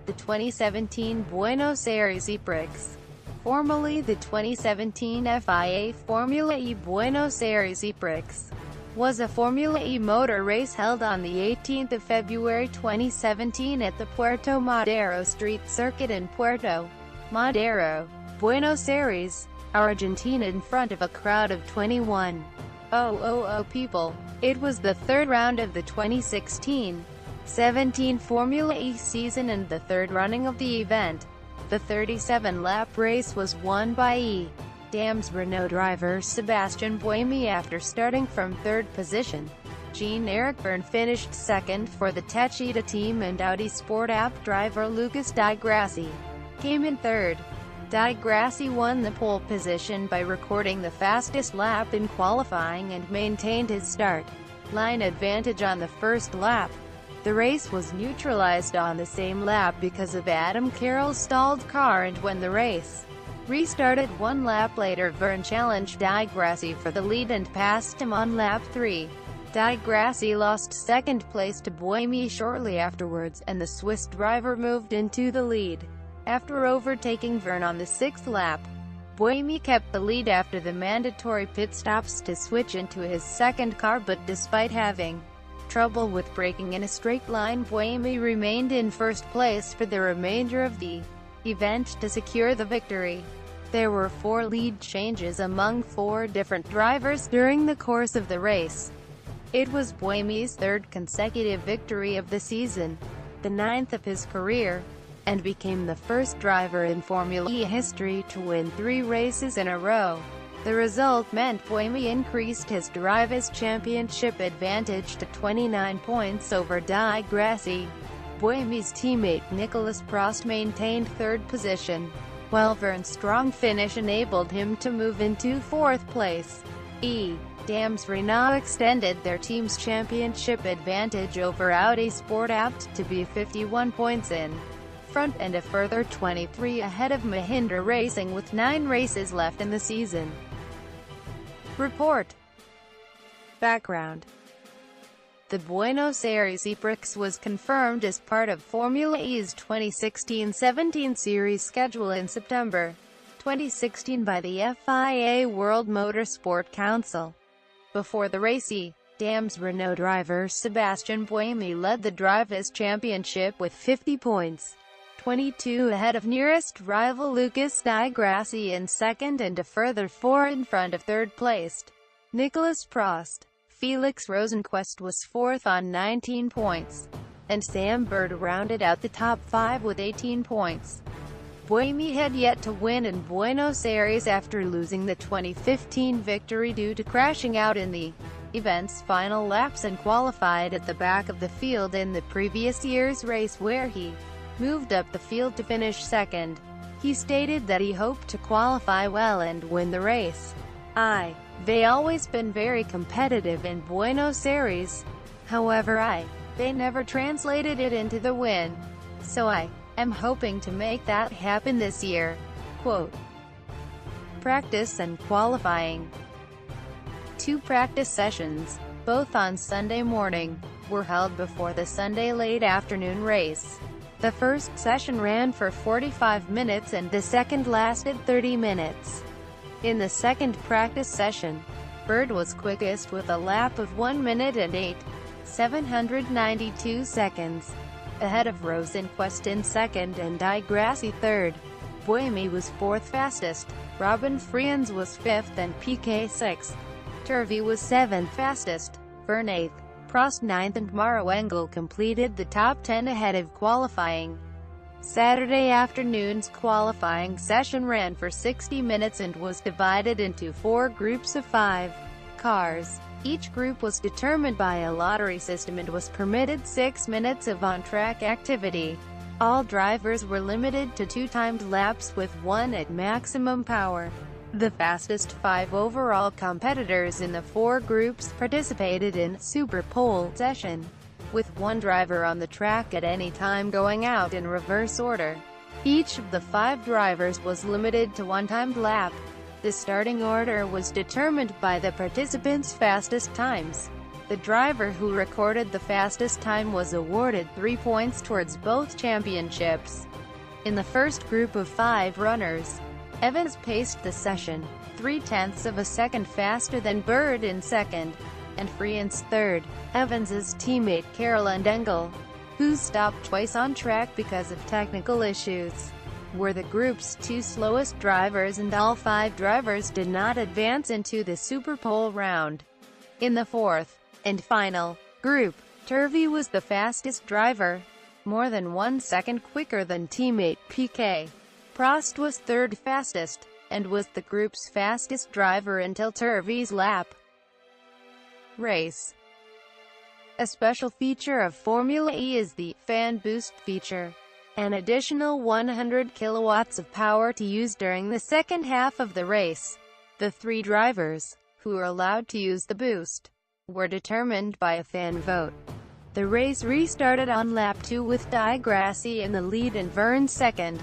The 2017 Buenos Aires ePrix, formerly the 2017 FIA Formula E Buenos Aires ePrix, was a Formula E motor race held on the 18th of February 2017 at the Puerto Madero Street Circuit in Puerto Madero, Buenos Aires, Argentina, in front of a crowd of 21,000 people. It was the third round of the 2016-17 Formula E season and the third running of the event. The 37-lap race was won by E-Dam's Renault driver Sebastian Buemi after starting from third position. Jean-Eric Vergne finished second for the Techeetah team, and Audi Sport App driver Lucas Di Grassi came in third. Di Grassi won the pole position by recording the fastest lap in qualifying and maintained his start line advantage on the first lap. The race was neutralized on the same lap because of Adam Carroll's stalled car, and when the race restarted one lap later, Vergne challenged Di Grassi for the lead and passed him on lap 3. Di Grassi lost second place to Buemi shortly afterwards, and the Swiss driver moved into the lead after overtaking Vergne on the sixth lap. Buemi kept the lead after the mandatory pit stops to switch into his second car, but despite having trouble with braking in a straight line, Buemi remained in first place for the remainder of the event to secure the victory. There were 4 lead changes among 4 different drivers during the course of the race. It was Buemi's third consecutive victory of the season, the 9th of his career, and became the first driver in Formula E history to win 3 races in a row. The result meant Buemi increased his Drivers' Championship advantage to 29 points over Di Grassi. Buemi's teammate Nicholls maintained third position, while Vergne's strong finish enabled him to move into fourth place. E-Dam's Renault extended their team's championship advantage over Audi Sport App to be 51 points in front and a further 23 ahead of Mahindra Racing with 9 races left in the season. Report. Background. The Buenos Aires ePrix was confirmed as part of Formula E's 2016-17 series schedule in September 2016 by the FIA World Motorsport Council. Before the race, E-Dam's Renault driver Sebastian Buemi led the Drivers' Championship with 50 points, 22 ahead of nearest rival Lucas Di Grassi in second, and a further 4 in front of third-placed Nicolas Prost. Felix Rosenqvist was fourth on 19 points, and Sam Bird rounded out the top 5 with 18 points. Buemi had yet to win in Buenos Aires after losing the 2015 victory due to crashing out in the event's final laps and qualified at the back of the field in the previous year's race, where he moved up the field to finish second. He stated that he hoped to qualify well and win the race. They always been very competitive in Buenos Aires. However, they never translated it into the win. So I am hoping to make that happen this year. Quote. Practice and qualifying. 2 practice sessions, both on Sunday morning, were held before the Sunday late afternoon race. The first session ran for 45 minutes and the second lasted 30 minutes. In the second practice session, Bird was quickest with a lap of 1 minute and 8,792 seconds, ahead of Rosenqvist in second and Di Grassi third. Buemi was fourth fastest, Robin Freins was fifth and Piquet sixth. Turvey was seventh fastest, Vergne eighth, Prost ninth, and Maro Engel completed the top 10 ahead of qualifying. Saturday afternoon's qualifying session ran for 60 minutes and was divided into 4 groups of 5 cars. Each group was determined by a lottery system and was permitted 6 minutes of on-track activity. All drivers were limited to 2 timed laps with 1 at maximum power. The fastest 5 overall competitors in the 4 groups participated in Super Pole session, with 1 driver on the track at any time going out in reverse order. Each of the 5 drivers was limited to 1 timed lap. The starting order was determined by the participants' fastest times. The driver who recorded the fastest time was awarded 3 points towards both championships. In the first group of 5 runners, Evans paced the session 0.3 of a second faster than Bird in second, and Werent third. Evans's teammate Caroline Engel, who stopped twice on track because of technical issues, were the group's 2 slowest drivers, and all 5 drivers did not advance into the Super Pole round. In the fourth and final group, Turvey was the fastest driver, more than 1 second quicker than teammate Piquet. Prost was third fastest, and was the group's fastest driver until Turvey's lap. Race. A special feature of Formula E is the Fan Boost feature, an additional 100 kilowatts of power to use during the second half of the race. The 3 drivers who were allowed to use the boost were determined by a fan vote. The race restarted on lap 2 with Di Grassi in the lead and Werent second.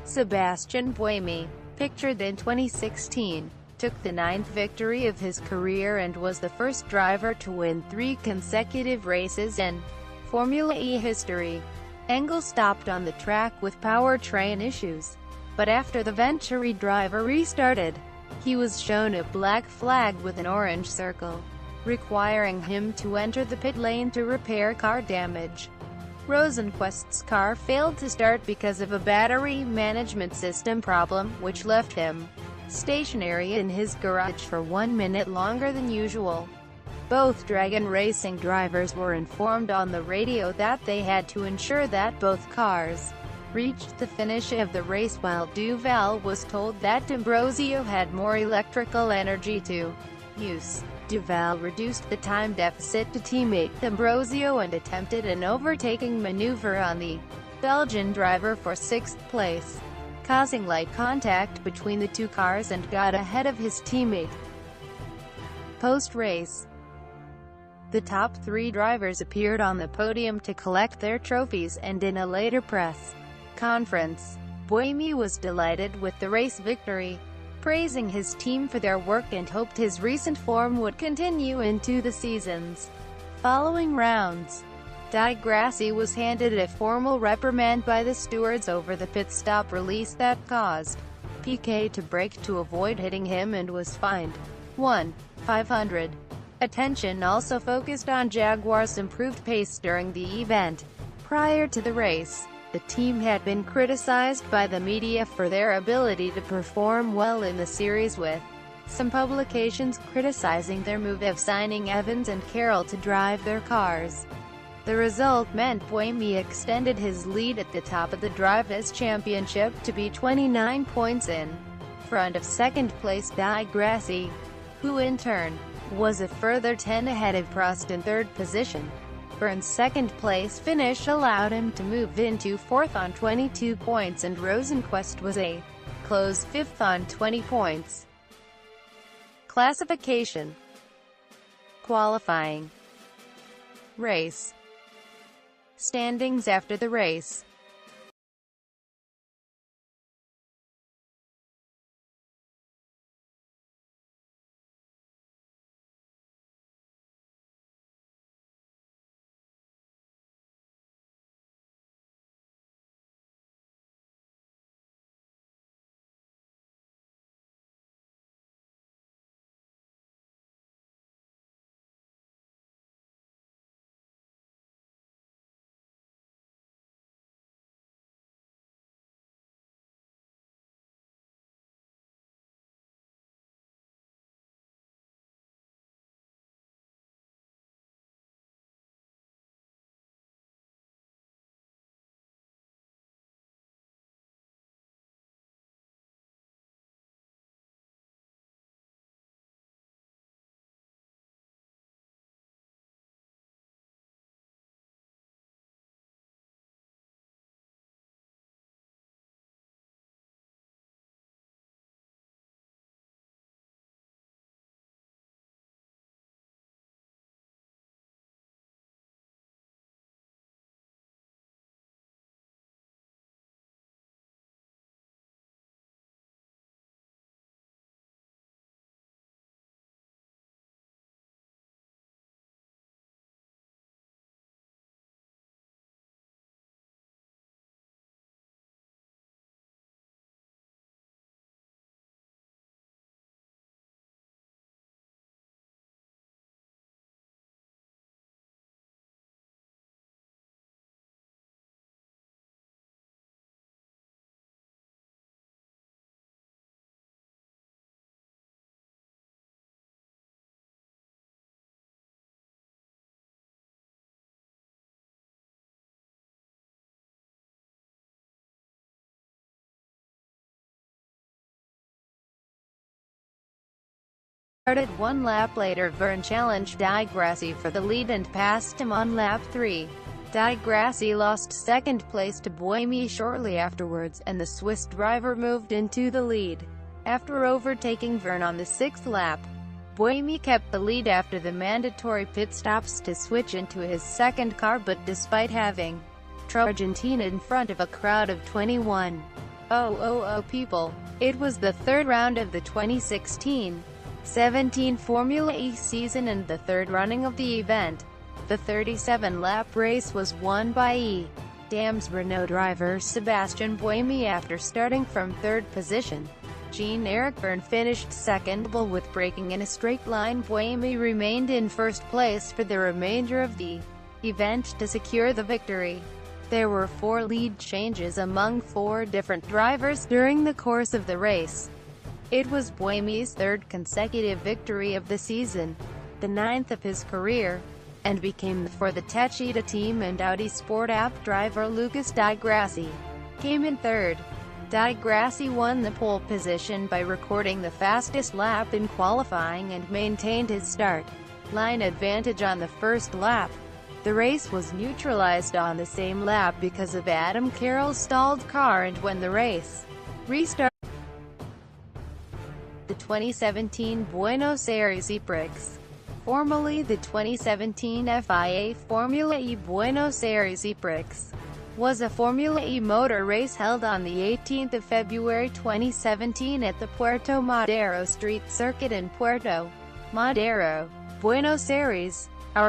Sebastian Buemi, pictured in 2016, took the 9th victory of his career and was the first driver to win 3 consecutive races in Formula E history. Engel stopped on the track with powertrain issues, but after the Venturi driver restarted, he was shown a black flag with an orange circle, requiring him to enter the pit lane to repair car damage. Rosenqvist's car failed to start because of a battery management system problem, which left him stationary in his garage for 1 minute longer than usual. Both Dragon Racing drivers were informed on the radio that they had to ensure that both cars reached the finish of the race, while Duval was told that D'Ambrosio had more electrical energy to use. Duval reduced the time deficit to teammate D'Ambrosio and attempted an overtaking maneuver on the Belgian driver for 6th place, causing light contact between the 2 cars and got ahead of his teammate. Post-race, the top 3 drivers appeared on the podium to collect their trophies, and in a later press conference, Buemi was delighted with the race victory, praising his team for their work and hoped his recent form would continue into the season's following rounds. Di Grassi was handed a formal reprimand by the stewards over the pit stop release that caused Piquet to brake to avoid hitting him and was fined 1,500. Attention also focused on Jaguar's improved pace during the event. Prior to the race, the team had been criticized by the media for their ability to perform well in the series, with some publications criticizing their move of signing Evans and Carroll to drive their cars. The result meant Buemi extended his lead at the top of the Drivers' Championship to be 29 points in front of second-place Di Grassi, who in turn was a further 10 ahead of Prost in third position. Werent's second-place finish allowed him to move into 4th on 22 points, and Rosenqvist was a close 5th on 20 points. Classification. Qualifying. Race. Standings after the race. started one lap later. Werent challenged Di Grassi for the lead and passed him on lap 3. Di Grassi lost second place to Buemi shortly afterwards, and the Swiss driver moved into the lead. After overtaking Werent on the 6th lap, Buemi kept the lead after the mandatory pit stops to switch into his second car, but despite having Argentina in front of a crowd of 21,000 people. It was the third round of the 2016-17 Formula E season and the third running of the event. The 37-lap race was won by E-Dam's Renault driver Sebastian Buemi after starting from third position. Jean-Eric Vergne finished second, but with braking in a straight line. Buemi remained in first place for the remainder of the event to secure the victory. There were 4 lead changes among 4 different drivers during the course of the race. It was Buemi's third consecutive victory of the season, the 9th of his career, and became for the Techeetah team, and Audi Sport App driver Lucas Di Grassi came in third. Di Grassi won the pole position by recording the fastest lap in qualifying and maintained his start line advantage on the first lap. The race was neutralized on the same lap because of Adam Carroll's stalled car, and when the race restarted, the 2017 Buenos Aires ePrix, formerly the 2017 FIA Formula E Buenos Aires ePrix, was a Formula E motor race held on the 18th of February 2017 at the Puerto Madero Street Circuit in Puerto Madero, Buenos Aires.